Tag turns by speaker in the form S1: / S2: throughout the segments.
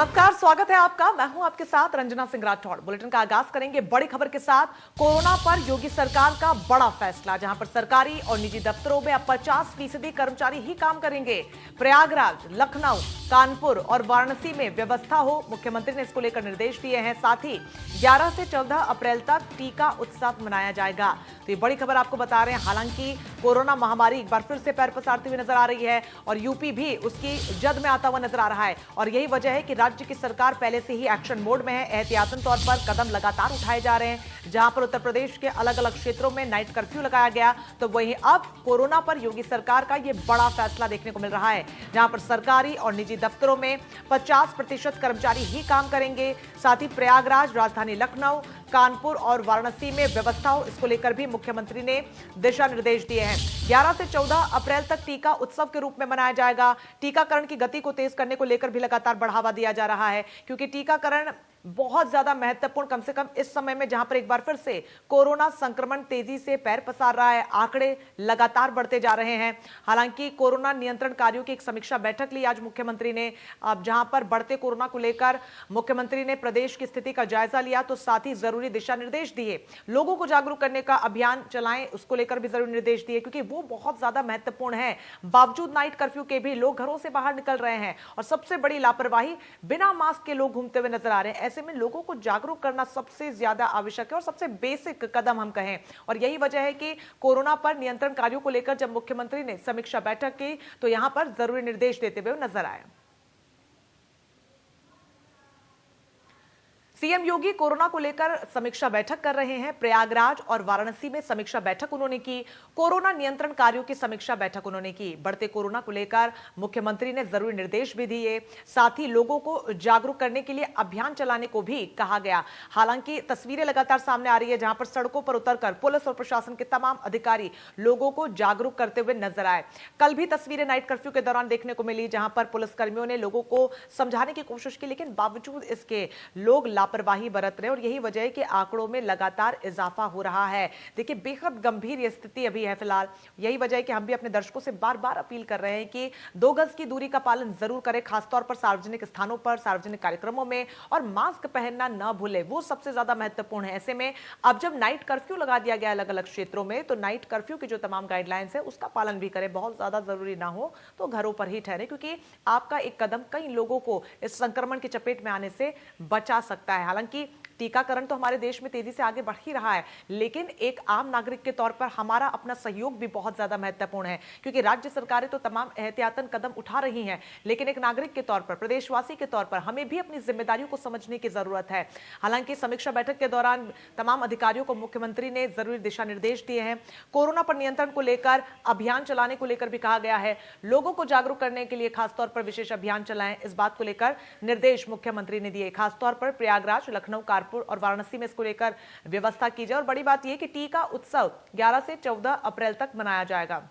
S1: नमस्कार, स्वागत है आपका। मैं हूं आपके साथ रंजना सिंह राठौड़। बुलेटिन का आगाज करेंगे बड़ी खबर के साथ। कोरोना पर योगी सरकार का बड़ा फैसला, जहां पर सरकारी और निजी दफ्तरों में अब 50% कर्मचारी ही काम करेंगे। प्रयागराज, लखनऊ, कानपुर और वाराणसी में व्यवस्था हो, मुख्यमंत्री ने इसको लेकर निर्देश दिए हैं। साथ ही 11 से 14 अप्रैल तक टीका उत्सव मनाया जाएगा। तो ये बड़ी खबर आपको बता रहे हैं। हालांकि कोरोना महामारी एक बार फिर से पैर पसारती हुई नजर आ रही है और यूपी भी उसकी जद में आता हुआ नजर आ रहा है और यही वजह है कि राज्य की सरकार पहले से ही एक्शन मोड में है। एहतियातन तौर पर कदम लगातार उठाए जा रहे हैं। जहां पर उत्तर प्रदेश के अलग अलग क्षेत्रों में नाइट कर्फ्यू लगाया गया, तो वहीं अब कोरोना पर योगी सरकार का यह बड़ा फैसला देखने को मिल रहा है, जहां पर सरकारी और निजी दफ्तरों में 50% कर्मचारी ही काम करेंगे। साथ ही प्रयागराज, राजधानी लखनऊ, कानपुर और वाराणसी में व्यवस्था हो, इसको लेकर भी मुख्यमंत्री ने दिशा निर्देश दिए हैं। 11 से 14 अप्रैल तक टीका उत्सव के रूप में मनाया जाएगा। टीकाकरण की गति को तेज करने को लेकर भी लगातार बढ़ावा दिया जा रहा है, क्योंकि टीकाकरण बहुत ज्यादा महत्वपूर्ण, कम से कम इस समय में जहां पर एक बार फिर से कोरोना संक्रमण तेजी से पैर पसार रहा है, आंकड़े लगातार बढ़ते जा रहे हैं। हालांकि कोरोना नियंत्रण कार्यों की एक समीक्षा बैठक ली आज मुख्यमंत्री ने, अब जहां पर बढ़ते कोरोना को लेकर मुख्यमंत्री ने प्रदेश की स्थिति का जायजा लिया, तो साथ ही जरूरी दिशा निर्देश दिए। लोगों को जागरूक करने का अभियान चलाएं, उसको लेकर भी जरूरी निर्देश दिए, क्योंकि वो बहुत ज्यादा महत्वपूर्ण है। बावजूद नाइट कर्फ्यू के भी लोग घरों से बाहर निकल रहे हैं और सबसे बड़ी लापरवाही, बिना मास्क के लोग घूमते हुए नजर आ रहे हैं। ऐसे में लोगों को जागरूक करना सबसे ज्यादा आवश्यक है और सबसे बेसिक कदम हम कहें। और यही वजह है कि कोरोना पर नियंत्रण कार्यों को लेकर जब मुख्यमंत्री ने समीक्षा बैठक की, तो यहां पर जरूरी निर्देश देते हुए नजर आए। सीएम योगी कोरोना को लेकर समीक्षा बैठक कर रहे हैं। प्रयागराज और वाराणसी में समीक्षा बैठक उन्होंने की। कोरोना नियंत्रण कार्यों की समीक्षा बैठक उन्होंने की। बढ़ते कोरोना को लेकर मुख्यमंत्री ने जरूरी निर्देश भी दिए। साथ ही लोगों को जागरूक करने के लिए अभियान चलाने को भी कहा गया। हालांकि तस्वीरें लगातार सामने आ रही है, जहां पर सड़कों पर उतरकर पुलिस और प्रशासन के तमाम अधिकारी लोगों को जागरूक करते हुए नजर आए। कल भी तस्वीरें नाइट कर्फ्यू के दौरान देखने को मिली, जहां पर पुलिसकर्मियों ने लोगों को समझाने की कोशिश की, लेकिन बावजूद इसके लोग लापरवाही बरत रहे और यही वजह है कि आंकड़ों में लगातार इजाफा हो रहा है। देखिए, बेहद गंभीर यह स्थिति अभी है फिलहाल। यही वजह है कि हम भी अपने दर्शकों से बार बार अपील कर रहे हैं कि 2 गज की दूरी का पालन जरूर करें, खासतौर पर सार्वजनिक स्थानों पर, सार्वजनिक कार्यक्रमों में, और मास्क पहनना न भूलें, वो सबसे ज्यादा महत्वपूर्ण है। ऐसे में अब जब नाइट कर्फ्यू लगा दिया गया अलग अलग क्षेत्रों में, तो नाइट कर्फ्यू की जो तमाम गाइडलाइंस है उसका पालन भी करें। बहुत ज्यादा जरूरी ना हो तो घरों पर ही ठहरे, क्योंकि आपका एक कदम कई लोगों को इस संक्रमण की चपेट में आने से बचा सकता है। हालांकि टीकाकरण तो हमारे देश में तेजी से आगे बढ़ ही रहा है, लेकिन एक आम नागरिक के तौर पर हमारा अपना सहयोग भी बहुत ज्यादा महत्वपूर्ण है, क्योंकि राज्य सरकारें तो तमाम एहतियातन कदम उठा रही हैं, लेकिन एक नागरिक के तौर पर, प्रदेशवासी के तौर पर हमें भी अपनी जिम्मेदारियों को समझने की जरूरत है। हालांकि समीक्षा बैठक के दौरान तमाम अधिकारियों को मुख्यमंत्री ने जरूरी दिशा निर्देश दिए हैं। कोरोना पर नियंत्रण को लेकर अभियान चलाने को लेकर भी कहा गया है। लोगों को जागरूक करने के लिए खासतौर पर विशेष अभियान चलाएं, इस बात को लेकर निर्देश मुख्यमंत्री ने दिए। खासतौर पर प्रयागराज, लखनऊ, कानपुर और वाराणसी में इसको लेकर व्यवस्था की जाए। और बड़ी बात यह कि टीका उत्सव 11 से 14 अप्रैल तक मनाया जाएगा।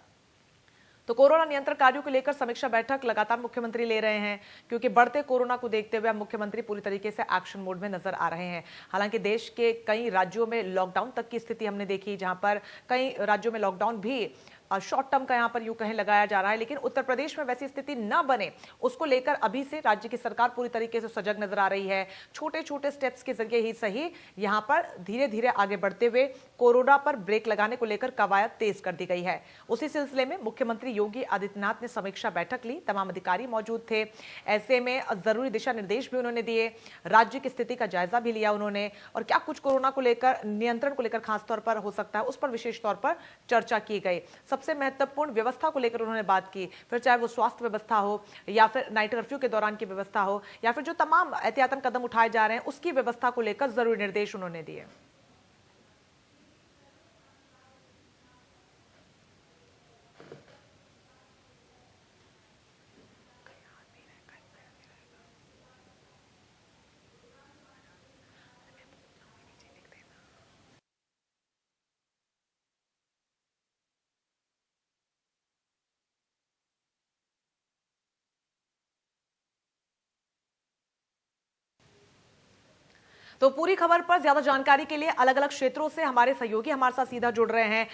S1: तो कोरोना नियंत्रण कार्यों को लेकर समीक्षा बैठक लगातार मुख्यमंत्री ले रहे हैं, क्योंकि बढ़ते कोरोना को देखते हुए मुख्यमंत्री पूरी तरीके से एक्शन मोड में नजर आ रहे हैं। हालांकि देश के कई राज्यों में लॉकडाउन तक की स्थिति हमने देखी, जहां पर कई राज्यों में लॉकडाउन भी शॉर्ट टर्म का यहां पर यूं कहीं लगाया जा रहा है, लेकिन उत्तर प्रदेश में वैसी स्थिति न बने, उसको लेकर अभी से राज्य की सरकार पूरी तरीके से सजग नजर आ रही है। छोटे छोटे स्टेप्स के जरिए ही सही, यहां पर धीरे धीरे आगे बढ़ते हुए कोरोना पर ब्रेक लगाने को लेकर कवायद तेज कर दी गई है। उसी सिलसिले में मुख्यमंत्री योगी आदित्यनाथ ने समीक्षा बैठक ली, तमाम अधिकारी मौजूद थे। ऐसे में जरूरी दिशा निर्देश भी उन्होंने दिए, राज्य की स्थिति का जायजा भी लिया उन्होंने, और क्या कुछ कोरोना को लेकर, नियंत्रण को लेकर खासतौर पर हो सकता है, उस पर विशेष तौर पर चर्चा की गई। सबसे महत्वपूर्ण व्यवस्था को लेकर उन्होंने बात की, फिर चाहे वो स्वास्थ्य व्यवस्था हो, या फिर नाइट कर्फ्यू के दौरान की व्यवस्था हो, या फिर जो तमाम एहतियातन कदम उठाए जा रहे हैं उसकी व्यवस्था को लेकर जरूरी निर्देश उन्होंने दिए। तो पूरी खबर पर ज्यादा जानकारी के लिए अलग अलग क्षेत्रों से हमारे सहयोगी हमारे साथ सीधा जुड़ रहे हैं।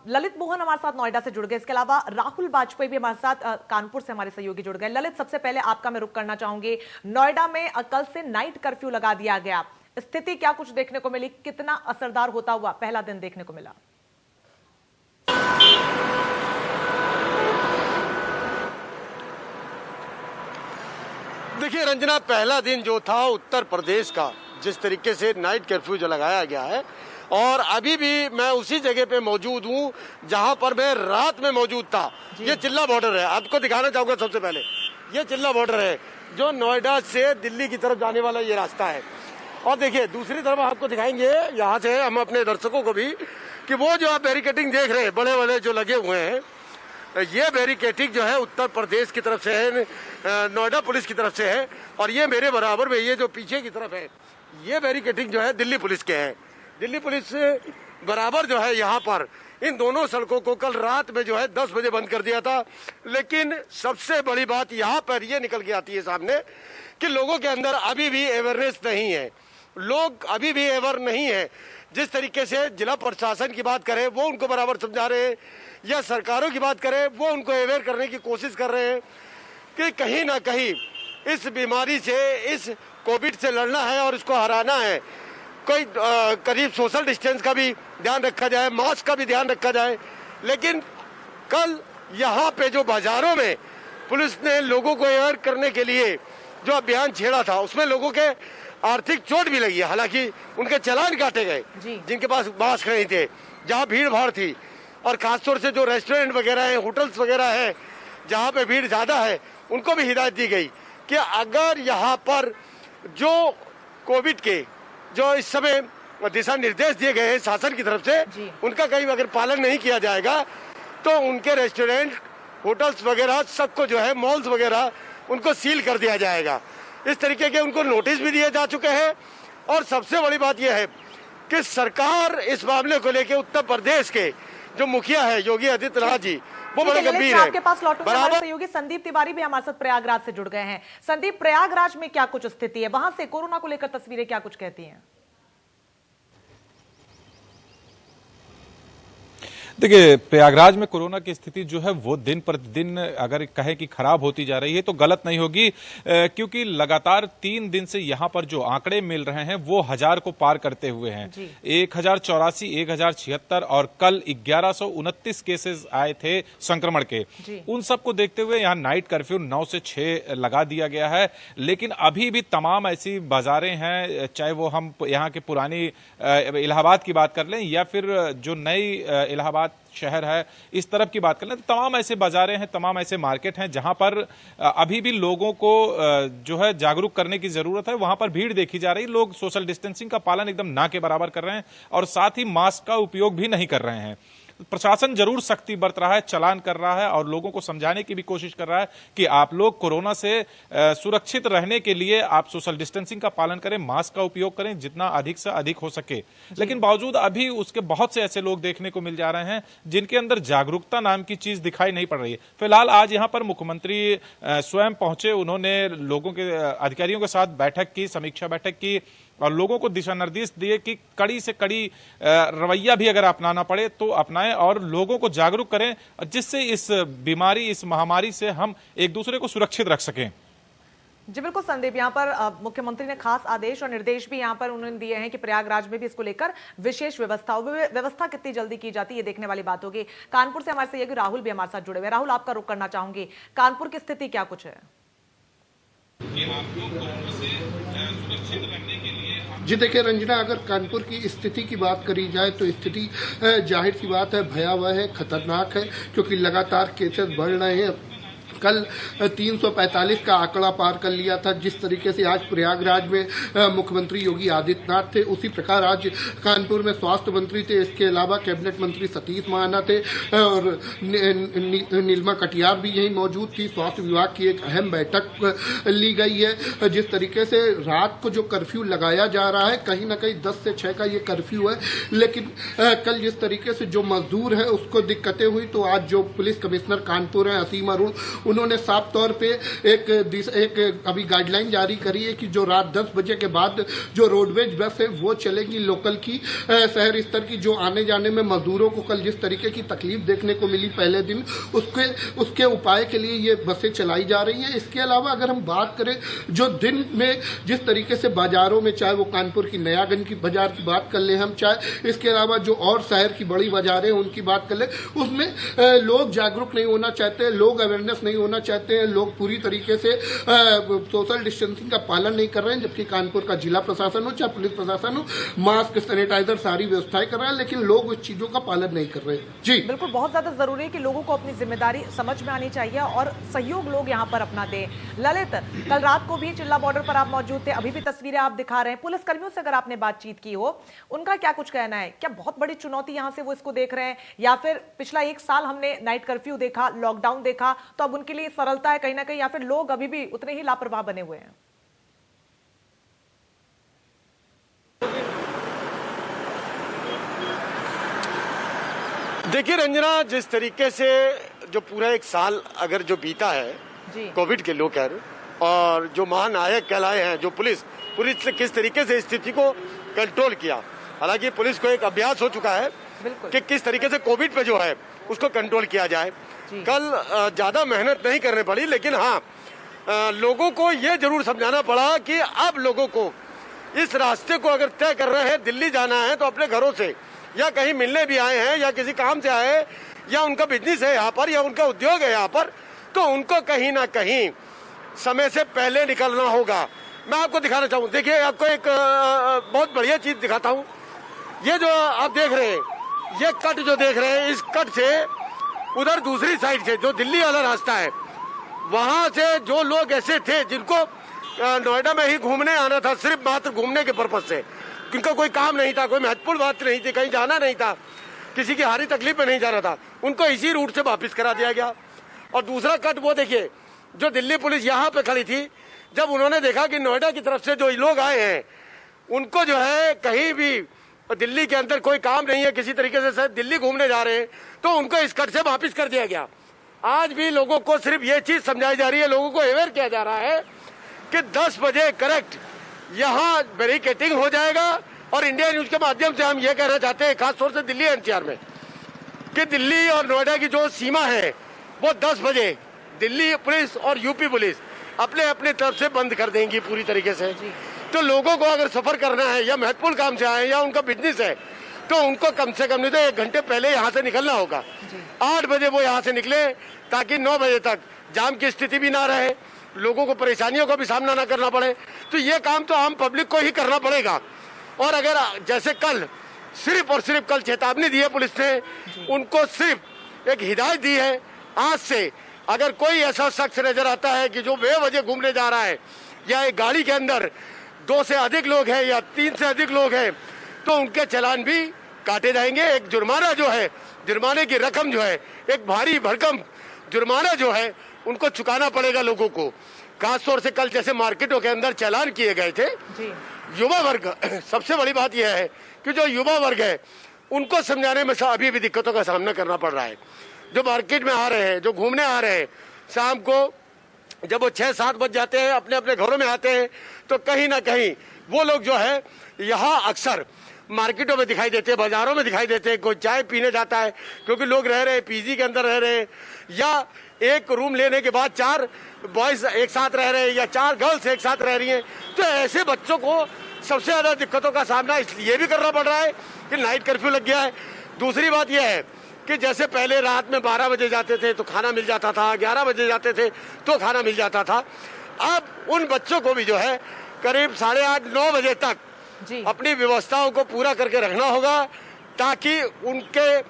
S1: ललित मोहन हमारे साथ नोएडा से जुड़ गए, इसके अलावा राहुल वाजपेयी भी हमारे साथ कानपुर से हमारे सहयोगी जुड़ गए। ललित, सबसे पहले आपका मैं रुख करना चाहूंगी, नोएडा में कल से नाइट कर्फ्यू लगा दिया गया, स्थिति क्या कुछ देखने को मिली, कितना असरदार होता हुआ पहला दिन देखने को मिला?
S2: देखिए रंजना, पहला दिन जो था उत्तर प्रदेश का, जिस तरीके से नाइट कर्फ्यू जो लगाया गया है, और अभी भी मैं उसी जगह पे मौजूद हूँ जहां पर मैं रात में मौजूद था। ये चिल्ला बॉर्डर है, आपको दिखाना चाहूंगा। सबसे पहले ये चिल्ला बॉर्डर है जो नोएडा से दिल्ली की तरफ जाने वाला ये रास्ता है। और देखिए दूसरी तरफ आपको दिखाएंगे यहाँ से हम अपने दर्शकों को भी कि वो जो आप बैरिकेडिंग देख रहे हैं बड़े बड़े जो लगे हुए हैं, ये बैरिकेडिंग जो है उत्तर प्रदेश की तरफ से है, नोएडा पुलिस की तरफ से है। और ये मेरे बराबर में ये जो पीछे की तरफ है, ये बैरिकेडिंग जो है दिल्ली पुलिस के है। दिल्ली पुलिस बराबर जो है यहाँ पर इन दोनों सड़कों को कल रात में जो है 10 बजे बंद कर दिया था। लेकिन सबसे बड़ी बात यहाँ पर ये निकल के आती है सामने कि लोगों के अंदर अभी भी अवेयरनेस नहीं है, लोग अभी भी अवेयर नहीं है। जिस तरीके से जिला प्रशासन की बात करें वो उनको बराबर समझा रहे हैं, या सरकारों की बात करें वो उनको अवेयर करने की कोशिश कर रहे हैं कि कहीं ना कहीं इस बीमारी से, इस कोविड से लड़ना है और इसको हराना है। कोई करीब सोशल डिस्टेंस का भी ध्यान रखा जाए, मास्क का भी ध्यान रखा जाए। लेकिन कल यहाँ पे जो बाजारों में पुलिस ने लोगों को अवेयर करने के लिए जो अभियान छेड़ा था, उसमें लोगों के आर्थिक चोट भी लगी है। हालांकि उनके चालान काटे गए जिनके पास मास्क नहीं थे, जहाँ भीड़ भाड़ थी। और खासतौर से जो रेस्टोरेंट वगैरह है, होटल्स वगैरह है, जहाँ पे भीड़ ज्यादा है, उनको भी हिदायत दी गई कि अगर यहाँ पर जो कोविड के जो इस समय दिशा निर्देश दिए गए हैं शासन की तरफ से, उनका कहीं अगर पालन नहीं किया जाएगा तो उनके रेस्टोरेंट, होटल्स वगैरह सबको जो है, मॉल्स वगैरह, उनको सील कर दिया जाएगा। इस तरीके के उनको नोटिस भी दिए जा चुके हैं। और सबसे बड़ी बात यह है कि सरकार इस मामले को लेकर उत्तर प्रदेश के जो मुखिया है योगी आदित्यनाथ जी, वो बड़े गंभीर है।
S1: आपके पास लौटूंगा, हमारे सहयोगी संदीप तिवारी भी हमारे साथ प्रयागराज से जुड़ गए हैं। संदीप, प्रयागराज में क्या कुछ स्थिति है, वहां से कोरोना को लेकर तस्वीरें क्या कुछ कहती हैं?
S3: देखिए, प्रयागराज में कोरोना की स्थिति जो है वो दिन प्रतिदिन अगर कहें कि खराब होती जा रही है तो गलत नहीं होगी, क्योंकि लगातार 3 दिन से यहां पर जो आंकड़े मिल रहे हैं वो 1000 को पार करते हुए हैं। 1084, 1076 और कल 1129 केसेस आए थे संक्रमण के। उन सबको देखते हुए यहाँ नाइट कर्फ्यू 9 से 6 लगा दिया गया है। लेकिन अभी भी तमाम ऐसी बाजारें हैं, चाहे वो हम यहाँ के पुरानी इलाहाबाद की बात कर लें या फिर जो नई इलाहाबाद शहर है इस तरफ की बात कर लें, तो तमाम ऐसे बाजारें हैं, तमाम ऐसे मार्केट हैं जहां पर अभी भी लोगों को जो है जागरूक करने की जरूरत है। वहां पर भीड़ देखी जा रही, लोग सोशल डिस्टेंसिंग का पालन एकदम ना के बराबर कर रहे हैं और साथ ही मास्क का उपयोग भी नहीं कर रहे हैं। प्रशासन जरूर सख्ती बरत रहा है, चालान कर रहा है और लोगों को समझाने की भी कोशिश कर रहा है कि आप लोग कोरोना से सुरक्षित रहने के लिए आप सोशल डिस्टेंसिंग का पालन करें, मास्क का उपयोग करें जितना अधिक से अधिक हो सके। लेकिन बावजूद अभी उसके बहुत से ऐसे लोग देखने को मिल जा रहे हैं जिनके अंदर जागरूकता नाम की चीज दिखाई नहीं पड़ रही है। फिलहाल आज यहाँ पर मुख्यमंत्री स्वयं पहुंचे, उन्होंने लोगों के अधिकारियों के साथ बैठक की, समीक्षा बैठक की और लोगों को दिशा निर्देश दिए कि कड़ी से कड़ी रवैया भी अगर अपनाना पड़े तो अपनाएं और लोगों को जागरूक करें, जिससे इस बीमारी, इस महामारी से हम एक दूसरे को सुरक्षित रख सकें।
S1: जी बिल्कुल संदीप, यहाँ पर मुख्यमंत्री ने खास आदेश और निर्देश भी यहाँ पर उन्होंने दिए हैं कि प्रयागराज में भी इसको लेकर विशेष व्यवस्था कितनी जल्दी की जाती है ये देखने वाली बात होगी। कानपुर से हमारे सहयोगी राहुल भी हमारे साथ जुड़े हुए। राहुल, आपका रुख करना चाहूंगी, कानपुर की स्थिति क्या कुछ है?
S4: जी देखिए रंजना, अगर कानपुर की स्थिति की बात करी जाए तो स्थिति जाहिर सी बात है भयावह है, खतरनाक है, क्योंकि लगातार केसेस बढ़ रहे हैं। कल 345 का आंकड़ा पार कर लिया था। जिस तरीके से आज प्रयागराज में मुख्यमंत्री योगी आदित्यनाथ थे, उसी प्रकार आज कानपुर में स्वास्थ्य मंत्री थे, इसके अलावा कैबिनेट मंत्री सतीश महाना थे और नीलमा कटियार भी यहीं मौजूद थी। स्वास्थ्य विभाग की एक अहम बैठक ली गई है। जिस तरीके से रात को जो कर्फ्यू लगाया जा रहा है, कहीं ना कहीं 10 से 6 का ये कर्फ्यू है, लेकिन कल जिस तरीके से जो मजदूर है उसको दिक्कतें हुई, तो आज जो पुलिस कमिश्नर कानपुर है असीम अरुण, उन्होंने साफ तौर पे एक अभी गाइडलाइन जारी करी है कि जो रात 10 बजे के बाद जो रोडवेज बस है वो चलेगी लोकल की, शहर स्तर की। जो आने जाने में मजदूरों को कल जिस तरीके की तकलीफ देखने को मिली पहले दिन, उसके उपाय के लिए ये बसें चलाई जा रही हैं। इसके अलावा अगर हम बात करें जो दिन में जिस तरीके से बाजारों में, चाहे वो कानपुर की नयागंज की बाजार की बात कर ले हम, चाहे इसके अलावा जो और शहर की बड़ी बाजारें उनकी बात कर ले, उसमें लोग जागरूक नहीं होना चाहते, लोग अवेयरनेस नहीं होना चाहते हैं, लोग पूरी तरीके से सोशल डिस्टेंसिंग का पालन नहीं कर रहे हैं। जबकि कानपुर का जिला प्रशासन हो चाहे पुलिस प्रशासन हो, मास्क, सैनिटाइजर सारी व्यवस्थाएं कर रहा है, लेकिन लोग उस चीजों का पालन नहीं कर रहे। जी
S1: बिल्कुल, बहुत ज्यादा जरूरी है कि लोगों को अपनी जिम्मेदारी समझ में आनी चाहिए और सहयोग लोग यहाँ पर अपना दें। ललित, कल रात को भी चिल्ला बॉर्डर पर आप मौजूद थे, अभी भी तस्वीरें आप दिखा रहे हैं। पुलिस कर्मियों से अगर आपने बातचीत की हो, उनका क्या कुछ कहना है? क्या बहुत बड़ी चुनौती यहाँ से वो इसको देख रहे हैं, या फिर पिछला 1 साल हमने नाइट कर्फ्यू देखा, लॉकडाउन देखा, तो अब उनके लिए सरलता है कहीं ना कहीं, या फिर लोग अभी भी उतने ही लापरवाह बने हुए हैं?
S2: देखिए रंजना, जिस तरीके से जो पूरा 1 साल अगर जो बीता है कोविड के लेकर, और जो महानायक कहलाए हैं जो पुलिस ने किस तरीके से स्थिति को कंट्रोल किया। हालांकि पुलिस को एक अभ्यास हो चुका है कि किस तरीके से कोविड पे जो है उसको कंट्रोल किया जाए। कल ज्यादा मेहनत नहीं करनी पड़ी, लेकिन हाँ लोगों को ये जरूर समझाना पड़ा कि अब लोगों को इस रास्ते को अगर तय कर रहे हैं, दिल्ली जाना है, तो अपने घरों से या कहीं मिलने भी आए हैं या किसी काम से आए या उनका बिजनेस है यहाँ पर या उनका उद्योग है यहाँ पर, तो उनको कहीं ना कहीं समय से पहले निकलना होगा। मैं आपको दिखाना चाहूँ, देखिए आपको एक बहुत बढ़िया चीज दिखाता हूँ। ये जो आप देख रहे हैं, ये कट जो देख रहे हैं, इस कट से उधर दूसरी साइड से जो दिल्ली वाला रास्ता है, वहां से जो लोग ऐसे थे जिनको नोएडा में ही घूमने आना था, सिर्फ मात्र घूमने के पर्पज से, उनका कोई काम नहीं था, कोई महत्वपूर्ण बात नहीं थी, कहीं जाना नहीं था, किसी की हारी तकलीफ में नहीं जाना था, उनको इसी रूट से वापस करा दिया गया। और दूसरा कट वो देखिए, जो दिल्ली पुलिस यहाँ पे खड़ी थी, जब उन्होंने देखा कि नोएडा की तरफ से जो लोग आए हैं उनको जो है कहीं भी दिल्ली के अंदर कोई काम नहीं है, किसी तरीके से शायद दिल्ली घूमने जा रहे हैं, तो उनको इस कट से वापस कर दिया गया। आज भी लोगों को सिर्फ ये चीज समझाई जा रही है, लोगों को अवेयर किया जा रहा है कि 10 बजे करेक्ट यहाँ बैरिकेडिंग हो जाएगा। और इंडिया न्यूज के माध्यम से हम ये कहना चाहते हैं, खासतौर से दिल्ली एनसीआर में, कि दिल्ली और नोएडा की जो सीमा है वो 10 बजे दिल्ली पुलिस और यूपी पुलिस अपने अपने तरफ से बंद कर देंगी पूरी तरीके से। तो लोगों को अगर सफर करना है या महत्वपूर्ण काम से आए या उनका बिजनेस है, तो उनको कम से कम नहीं तो 1 घंटे पहले यहाँ से निकलना होगा। 8 बजे वो यहाँ से निकले, ताकि 9 बजे तक जाम की स्थिति भी ना रहे, लोगों को परेशानियों का भी सामना ना करना पड़े। तो ये काम तो आम पब्लिक को ही करना पड़ेगा। और अगर जैसे कल सिर्फ और सिर्फ कल चेतावनी दी है पुलिस ने, उनको सिर्फ एक हिदायत दी है, आज से अगर कोई ऐसा शख्स नजर आता है कि जो बेवजह घूमने जा रहा है या एक गाड़ी के अंदर 2 से अधिक लोग हैं या 3 से अधिक लोग हैं, तो उनके चालान भी काटे जाएंगे। एक जुर्माना जो है, जुर्माने की रकम जो है, एक भारी भरकम जुर्माना जो है उनको चुकाना पड़ेगा लोगों को। खासतौर से कल जैसे मार्केटों के अंदर चालान किए गए थे, युवा वर्ग, सबसे बड़ी बात यह है कि जो युवा वर्ग है उनको समझाने में अभी भी दिक्कतों का सामना करना पड़ रहा है। जो मार्केट में आ रहे हैं, जो घूमने आ रहे हैं, शाम को जब वो 6-7 बज जाते हैं, अपने अपने घरों में आते हैं, तो कहीं ना कहीं वो लोग जो है यहाँ अक्सर मार्केटों में दिखाई देते हैं, बाजारों में दिखाई देते हैं। कोई चाय पीने जाता है, क्योंकि लोग रह रहे हैं पीजी के अंदर रह रहे हैं, या एक रूम लेने के बाद 4 बॉयज एक साथ रह रहे हैं या 4 गर्ल्स एक साथ रह रही हैं। तो ऐसे बच्चों को सबसे ज्यादा दिक्कतों का सामना इसलिए भी करना पड़ रहा है कि नाइट कर्फ्यू लग गया है। दूसरी बात यह है कि जैसे पहले रात में 12 बजे जाते थे तो खाना मिल जाता था, 11 बजे जाते थे तो खाना मिल जाता था, अब उन बच्चों को भी जो है करीब 8:30-9 बजे तक अपनी व्यवस्थाओं को पूरा करके रखना होगा, ताकि उनके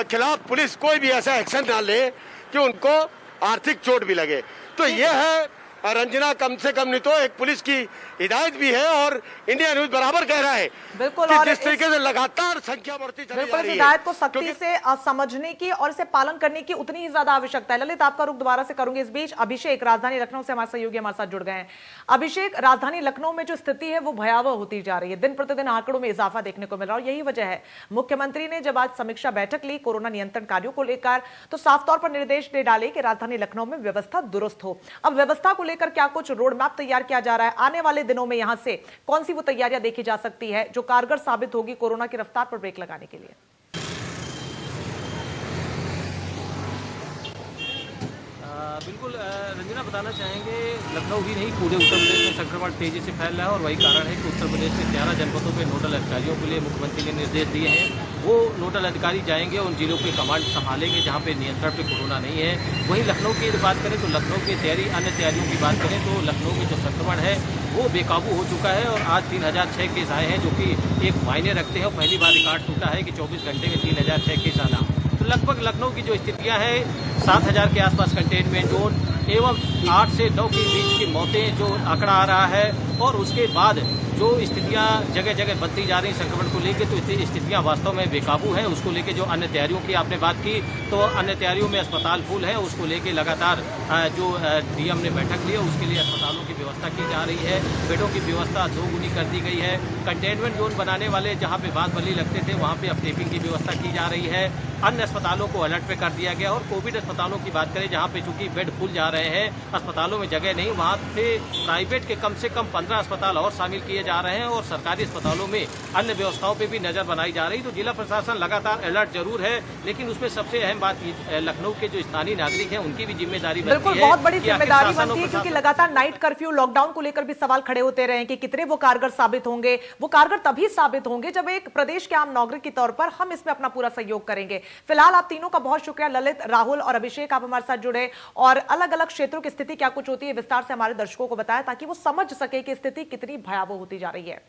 S2: खिलाफ पुलिस कोई भी ऐसा एक्शन ना ले कि उनको आर्थिक चोट भी लगे। तो यह है रंजना कम से कम नहीं तो एक पुलिस की हिदायत भी है और इंडिया न्यूज बराबर कह रहा है
S1: बिल्कुल,
S2: कि
S1: और
S2: जिस तरीके से लगातार संख्या बढ़ती चली जा
S1: बिल्कुल, इस
S2: रही
S1: हिदायत
S2: है
S1: को सख्ती से समझने की और इसे पालन करने की उतनी ही ज्यादा आवश्यकता है। ललित, आपका रुख दोबारा से करूंगी। इस बीच अभिषेक राजधानी लखनऊ से हमारे सहयोगी हमारे साथ जुड़ गए हैं। अभिषेक, राजधानी लखनऊ में जो स्थिति है वो भयावह होती जा रही है, दिन प्रतिदिन आंकड़ों में इजाफा देखने को मिल रहा है और यही वजह है मुख्यमंत्री ने जब आज समीक्षा बैठक ली कोरोना नियंत्रण कार्यों को लेकर तो साफ तौर पर निर्देश दे डाले कि राजधानी लखनऊ में व्यवस्था दुरुस्त हो। अब व्यवस्था को लेकर क्या कुछ रोड मैप तैयार किया जा रहा है? आने वाले दिनों में यहां से कौन सी वो तैयारियां देखी जा सकती है जो कारगर साबित होगी कोरोना की रफ्तार पर ब्रेक लगाने के लिए?
S5: बिल्कुल रंजना, बताना चाहेंगे लखनऊ ही नहीं पूरे उत्तर प्रदेश में संक्रमण तेजी से फैल रहा है और वही कारण है कि उत्तर प्रदेश में 11 जनपदों में नोडल अधिकारियों के लिए मुख्यमंत्री ने निर्देश दिए हैं। वो नोडल अधिकारी जाएंगे उन जिलों के कमांड संभालेंगे जहां पे नियंत्रण पे कोरोना नहीं है। वहीं लखनऊ की बात करें तो लखनऊ की तैयारी, अन्य तैयारियों की बात करें तो लखनऊ में जो संक्रमण है वो बेकाबू हो चुका है और आज 3006 केस आए हैं जो कि एक मायने रखते हैं। पहली बार रिकॉर्ड टूटा है कि 24 घंटे में 3006 केस आना। तो लगभग लखनऊ की जो स्थितियां हैं 7000 के आसपास कंटेनमेंट जोन एवं 8 से 9 के बीच की मौतें जो आंकड़ा आ रहा है और उसके बाद जो स्थितियां जगह जगह बनती जा रही संक्रमण को लेकर तो स्थितियां वास्तव में बेकाबू हैं। उसको लेकर जो अन्य तैयारियों की आपने बात की तो अन्य तैयारियों में अस्पताल फुल है, उसको लेकर लगातार जो डीएम ने बैठक ली है उसके लिए अस्पतालों की व्यवस्था की जा रही है। बेडों की व्यवस्था 2 गुनी कर दी गई है। कंटेनमेंट जोन बनाने वाले जहाँ पे बांध बल्ली लगते थे वहाँ पे अब टेपिंग की व्यवस्था की जा रही है। अन्य अस्पतालों को अलर्ट पे कर दिया गया और कोविड अस्पतालों की बात करें जहाँ पे चूंकि बेड फुल जा रहे हैं, अस्पतालों में जगह नहीं, वहाँ पे प्राइवेट के कम से कम 15 अस्पताल और शामिल किए जा रहे हैं और सरकारी अस्पतालों में अन्य व्यवस्थाओं पे भी नजर बनाई जा रही। तो जिला प्रशासन लगातार अलर्ट जरूर है, लेकिन उसमें सबसे अहम बात लखनऊ के जो स्थानीय नागरिक हैं उनकी भी जिम्मेदारी बनती है।
S1: बिल्कुल, बहुत बड़ी जिम्मेदारी बनती है क्योंकि लगातार नाइट कर्फ्यू, लॉकडाउन को लेकर भी सवाल खड़े होते रहे कि कितने वो कारगर साबित होंगे। वो कारगर तभी साबित होंगे जब एक प्रदेश के आम नागरिक के तौर पर हम इसमें अपना पूरा सहयोग करेंगे। फिलहाल आप तीनों का बहुत शुक्रिया। ललित, राहुल और अभिषेक, आप हमारे साथ जुड़े और अलग अलग क्षेत्रों की स्थिति क्या कुछ होती है विस्तार से हमारे दर्शकों को बताया ताकि वो समझ सके कि स्थिति कितनी भयावह होती जा रही है।